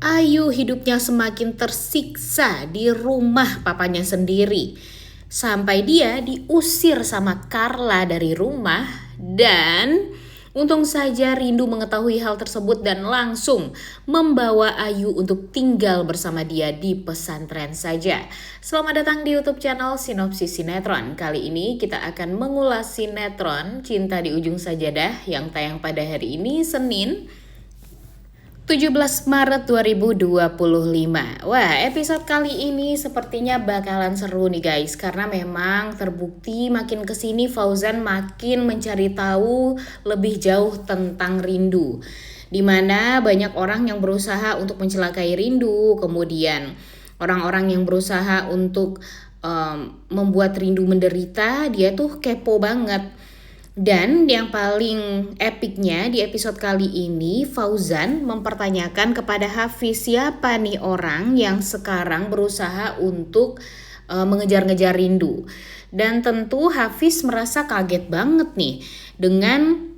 Ayu hidupnya semakin tersiksa di rumah papanya sendiri. Sampai dia diusir sama Carla dari rumah dan untung saja Rindu mengetahui hal tersebut dan langsung membawa Ayu untuk tinggal bersama dia di pesantren saja. Selamat datang di YouTube channel Sinopsis Sinetron. Kali ini kita akan mengulas sinetron Cinta di Ujung Sajadah yang tayang pada hari ini Senin 17 Maret 2025. Wah, episode kali ini sepertinya bakalan seru nih guys, karena memang terbukti makin kesini Fauzan makin mencari tahu lebih jauh tentang Rindu. Dimana banyak orang yang berusaha untuk mencelakai Rindu, kemudian orang-orang yang berusaha untuk membuat Rindu menderita, dia tuh kepo banget. Dan yang paling epicnya di episode kali ini, Fauzan mempertanyakan kepada Hafiz siapa nih orang yang sekarang berusaha untuk mengejar-ngejar Rindu. Dan tentu Hafiz merasa kaget banget nih dengan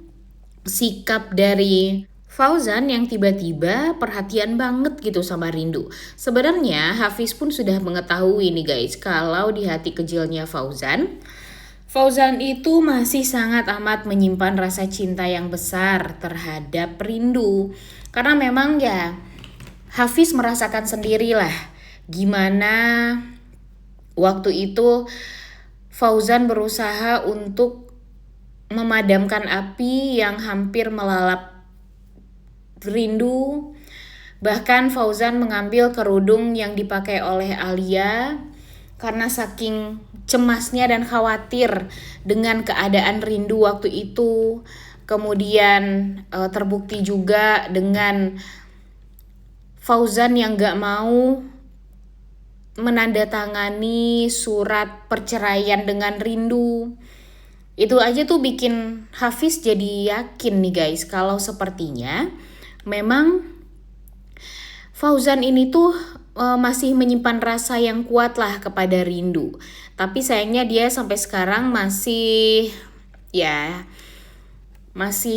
sikap dari Fauzan yang tiba-tiba perhatian banget gitu sama Rindu. Sebenarnya Hafiz pun sudah mengetahui nih guys, kalau di hati kecilnya Fauzan itu masih sangat amat menyimpan rasa cinta yang besar terhadap Rindu. Karena memang ya Hafiz merasakan sendirilah gimana waktu itu Fauzan berusaha untuk memadamkan api yang hampir melalap Rindu. Bahkan Fauzan mengambil kerudung yang dipakai oleh Alia karena saking cemasnya dan khawatir dengan keadaan Rindu waktu itu. Kemudian terbukti juga dengan Fauzan yang gak mau menandatangani surat perceraian dengan Rindu. Itu aja tuh bikin Hafiz jadi yakin nih guys, kalau sepertinya memang Fauzan ini tuh masih menyimpan rasa yang kuat lah kepada Rindu. Tapi sayangnya dia sampai sekarang masih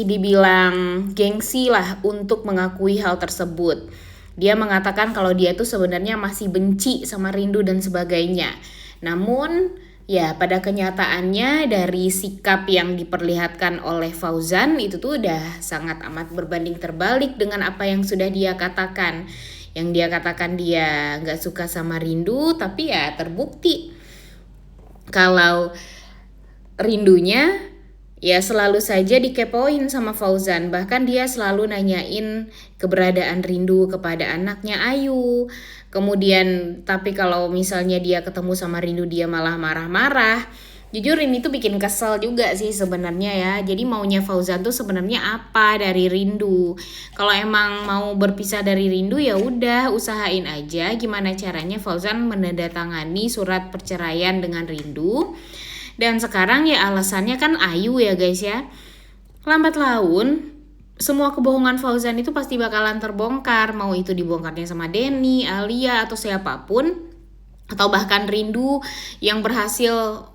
dibilang gengsi lah untuk mengakui hal tersebut. Dia mengatakan kalau dia tuh sebenarnya masih benci sama Rindu dan sebagainya. Namun ya pada kenyataannya dari sikap yang diperlihatkan oleh Fauzan itu tuh udah sangat amat berbanding terbalik dengan apa yang sudah dia katakan. Yang dia katakan dia gak suka sama Rindu, tapi ya terbukti kalau Rindunya ya selalu saja dikepoin sama Fauzan. Bahkan dia selalu nanyain keberadaan Rindu kepada anaknya Ayu. Kemudian tapi kalau misalnya dia ketemu sama Rindu dia malah marah-marah. Jujur ini tuh bikin kesel juga sih sebenarnya ya. Jadi maunya Fauzan tuh sebenarnya apa dari Rindu? Kalau emang mau berpisah dari Rindu ya udah usahain aja gimana caranya Fauzan menandatangani surat perceraian dengan Rindu. Dan sekarang ya alasannya kan Ayu ya guys ya. Lambat laun semua kebohongan Fauzan itu pasti bakalan terbongkar. Mau itu dibongkarnya sama Denny, Alia atau siapapun. Atau bahkan Rindu yang berhasil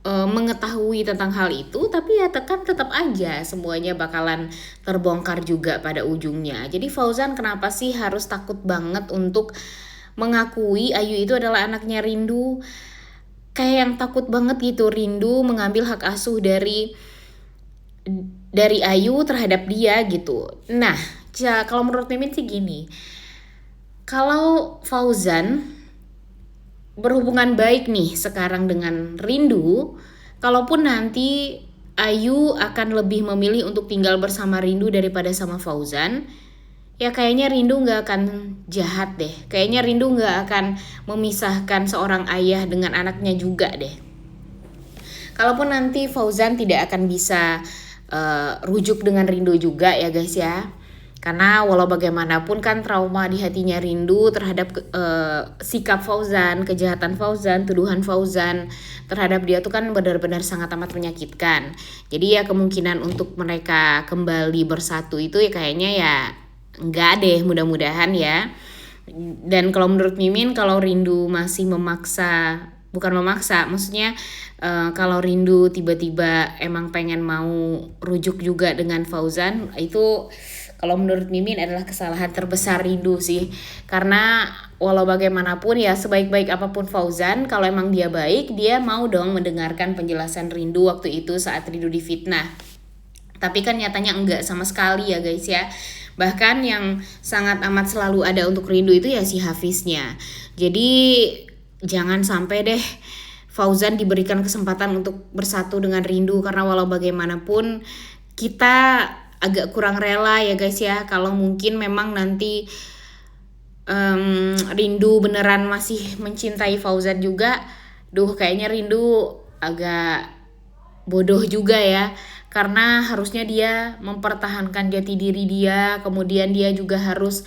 mengetahui tentang hal itu, tapi ya tetap aja semuanya bakalan terbongkar juga pada ujungnya. Jadi Fauzan kenapa sih harus takut banget untuk mengakui Ayu itu adalah anaknya Rindu? Kayak yang takut banget gitu Rindu mengambil hak asuh dari Ayu terhadap dia gitu. Nah, kalau menurut Mimin sih gini. Kalau Fauzan berhubungan baik nih sekarang dengan Rindu, kalaupun nanti Ayu akan lebih memilih untuk tinggal bersama Rindu daripada sama Fauzan, ya kayaknya Rindu gak akan jahat deh. Kayaknya Rindu gak akan memisahkan seorang ayah dengan anaknya juga deh. Kalaupun nanti Fauzan tidak akan bisa rujuk dengan Rindu juga ya guys ya. Karena walau bagaimanapun kan trauma di hatinya Rindu terhadap sikap Fauzan, kejahatan Fauzan, tuduhan Fauzan terhadap dia tuh kan benar-benar sangat amat menyakitkan. Jadi ya kemungkinan untuk mereka kembali bersatu itu ya kayaknya ya enggak deh, mudah-mudahan ya. Dan kalau menurut Mimin, kalau Rindu masih maksudnya kalau Rindu tiba-tiba emang pengen mau rujuk juga dengan Fauzan, itu kalau menurut Mimin adalah kesalahan terbesar Rindu sih. Karena walau bagaimanapun ya, sebaik-baik apapun Fauzan, kalau emang dia baik, dia mau dong mendengarkan penjelasan Rindu waktu itu saat Rindu difitnah. Tapi kan nyatanya enggak sama sekali ya guys ya. Bahkan yang sangat amat selalu ada untuk Rindu itu ya si Hafiznya. Jadi jangan sampai deh Fauzan diberikan kesempatan untuk bersatu dengan Rindu, karena walau bagaimanapun kita agak kurang rela ya guys ya, kalau mungkin memang nanti Rindu beneran masih mencintai Fauzan juga. Kayaknya Rindu agak bodoh juga ya, karena harusnya dia mempertahankan jati diri dia, kemudian dia juga harus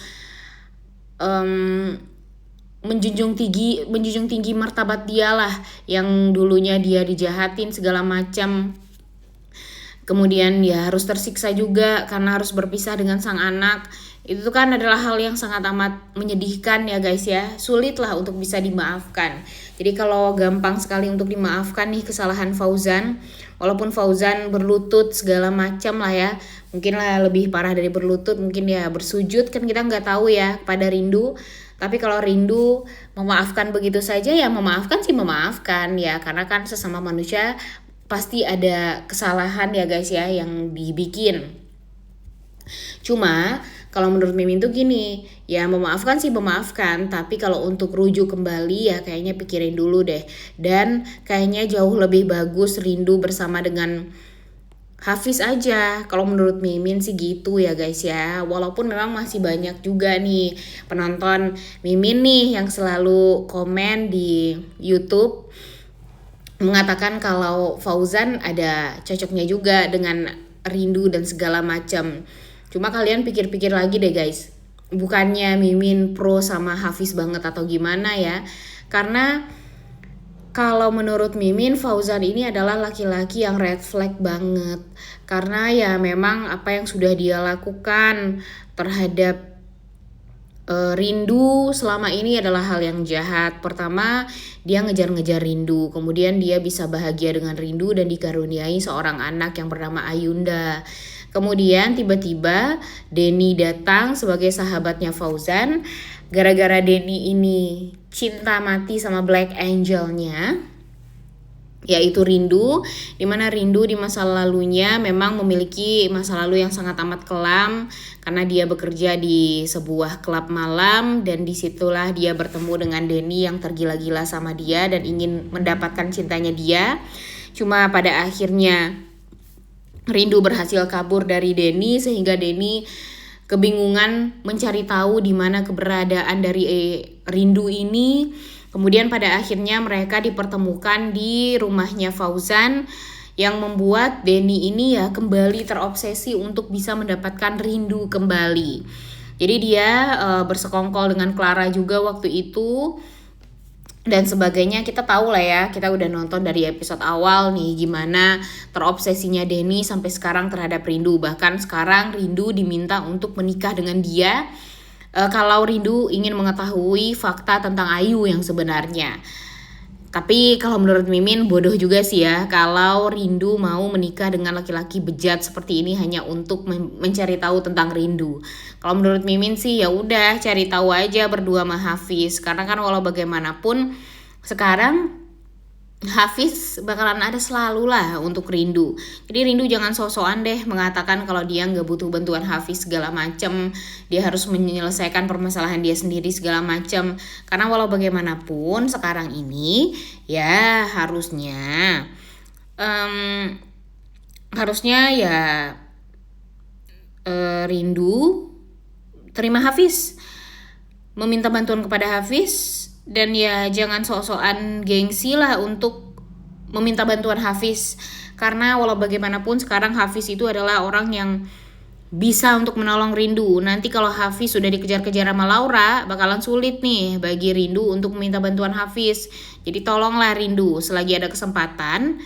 menjunjung tinggi martabat dia lah, yang dulunya dia dijahatin segala macam. Kemudian ya harus tersiksa juga karena harus berpisah dengan sang anak. Itu kan adalah hal yang sangat amat menyedihkan ya guys ya. Sulit lah untuk bisa dimaafkan. Jadi kalau gampang sekali untuk dimaafkan nih kesalahan Fauzan, walaupun Fauzan berlutut segala macam lah ya, mungkin lah lebih parah dari berlutut, mungkin ya bersujud, kan kita nggak tahu ya pada Rindu. Tapi kalau Rindu memaafkan begitu saja ya, memaafkan sih memaafkan ya, karena kan sesama manusia pasti ada kesalahan ya guys ya yang dibikin. Cuma kalau menurut Mimin tuh gini, ya memaafkan sih memaafkan, tapi kalau untuk rujuk kembali ya kayaknya pikirin dulu deh. Dan kayaknya jauh lebih bagus Rindu bersama dengan Hafiz aja. Kalau menurut Mimin sih gitu ya guys ya. Walaupun memang masih banyak juga nih penonton Mimin nih yang selalu komen di YouTube mengatakan kalau Fauzan ada cocoknya juga dengan Rindu dan segala macam. Cuma kalian pikir-pikir lagi deh guys. Bukannya Mimin pro sama Hafiz banget atau gimana ya. Karena kalau menurut Mimin, Fauzan ini adalah laki-laki yang red flag banget. Karena ya memang apa yang sudah dia lakukan terhadap Rindu selama ini adalah hal yang jahat. Pertama, dia ngejar-ngejar Rindu. Kemudian dia bisa bahagia dengan Rindu dan dikaruniai seorang anak yang bernama Ayunda. Kemudian tiba-tiba Denny datang sebagai sahabatnya Fauzan. Gara-gara Denny ini cinta mati sama Black Angel-nya, yaitu Rindu, dimana Rindu di masa lalunya memang memiliki masa lalu yang sangat amat kelam karena dia bekerja di sebuah klub malam, dan disitulah dia bertemu dengan Denny yang tergila-gila sama dia dan ingin mendapatkan cintanya dia. Cuma pada akhirnya Rindu berhasil kabur dari Denny, sehingga Denny kebingungan mencari tahu di mana keberadaan dari Rindu ini. Kemudian pada akhirnya mereka dipertemukan di rumahnya Fauzan, yang membuat Denny ini ya kembali terobsesi untuk bisa mendapatkan Rindu kembali. Jadi dia bersekongkol dengan Clara juga waktu itu dan sebagainya. Kita tahu lah ya, kita udah nonton dari episode awal nih gimana terobsesinya Denny sampai sekarang terhadap Rindu. Bahkan sekarang Rindu diminta untuk menikah dengan dia kalau Rindu ingin mengetahui fakta tentang Ayu yang sebenarnya. Tapi kalau menurut Mimin bodoh juga sih ya kalau Rindu mau menikah dengan laki-laki bejat seperti ini hanya untuk mencari tahu tentang Rindu. Kalau menurut Mimin sih ya udah cari tahu aja berdua sama Hafiz, karena kan walau bagaimanapun sekarang Hafiz bakalan ada selalu lah untuk Rindu. Jadi Rindu jangan sok-sokan deh mengatakan kalau dia nggak butuh bantuan Hafiz segala macem, dia harus menyelesaikan permasalahan dia sendiri segala macem. Karena walau bagaimanapun sekarang ini ya harusnya ya Rindu terima Hafiz, meminta bantuan kepada Hafiz. Dan ya jangan sok-sokan gengsi lah untuk meminta bantuan Hafiz. Karena walau bagaimanapun sekarang Hafiz itu adalah orang yang bisa untuk menolong Rindu. Nanti kalau Hafiz sudah dikejar-kejar sama Laura, bakalan sulit nih bagi Rindu untuk meminta bantuan Hafiz. Jadi tolonglah Rindu, selagi ada kesempatan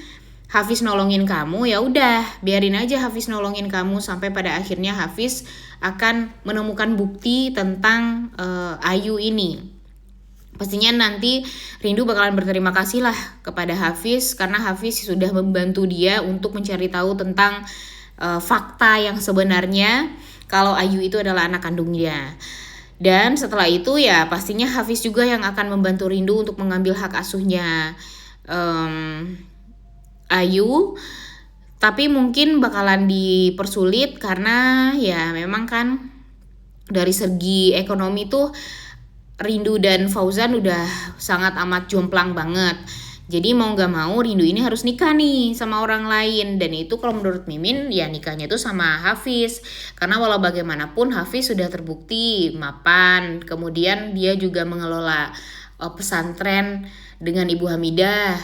Hafiz nolongin kamu, ya udah biarin aja Hafiz nolongin kamu sampai pada akhirnya Hafiz akan menemukan bukti tentang Ayu ini. Pastinya nanti Rindu bakalan berterima kasih lah kepada Hafiz, karena Hafiz sudah membantu dia untuk mencari tahu tentang fakta yang sebenarnya. kalau Ayu itu adalah anak kandungnya. Dan setelah itu ya pastinya Hafiz juga yang akan membantu Rindu untuk mengambil hak asuhnya Ayu. Tapi mungkin bakalan dipersulit karena ya memang kan dari segi ekonomi tuh Rindu dan Fauzan udah sangat amat jomplang banget. Jadi mau gak mau Rindu ini harus nikah nih sama orang lain. Dan itu kalau menurut Mimin ya nikahnya itu sama Hafiz. Karena walau bagaimanapun Hafiz sudah terbukti mapan. Kemudian dia juga mengelola pesantren dengan Ibu Hamidah.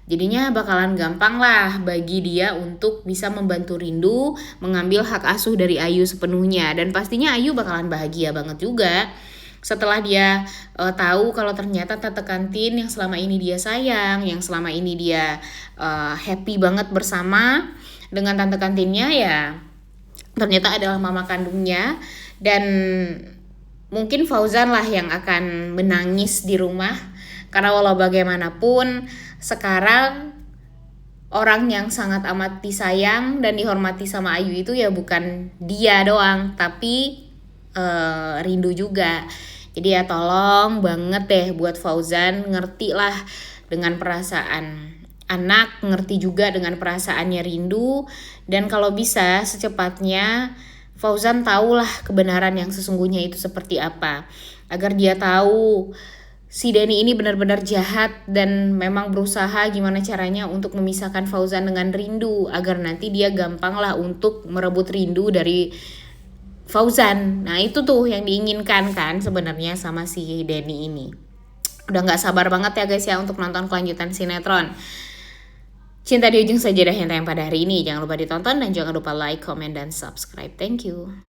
Jadinya bakalan gampang lah bagi dia untuk bisa membantu Rindu mengambil hak asuh dari Ayu sepenuhnya. Dan pastinya Ayu bakalan bahagia banget juga setelah dia tahu kalau ternyata tante kantin yang selama ini dia sayang, yang selama ini dia happy banget bersama dengan tante kantinnya ya ternyata adalah mama kandungnya. Dan mungkin Fauzan lah yang akan menangis di rumah karena walau bagaimanapun sekarang orang yang sangat amat disayang dan dihormati sama Ayu itu ya bukan dia doang tapi Rindu juga. Jadi ya tolong banget deh buat Fauzan, ngerti lah dengan perasaan anak, ngerti juga dengan perasaannya Rindu. Dan kalau bisa secepatnya Fauzan tahulah kebenaran yang sesungguhnya itu seperti apa, agar dia tahu si Denny ini benar-benar jahat dan memang berusaha gimana caranya untuk memisahkan Fauzan dengan Rindu agar nanti dia gampang lah untuk merebut Rindu dari Fauzan. Nah itu tuh yang diinginkan kan sebenarnya sama si Denny ini. Udah gak sabar banget ya guys ya untuk nonton kelanjutan sinetron Cinta di Ujung Sajadah yang tayang pada hari ini. Jangan lupa ditonton dan jangan lupa like, comment, dan subscribe. Thank you.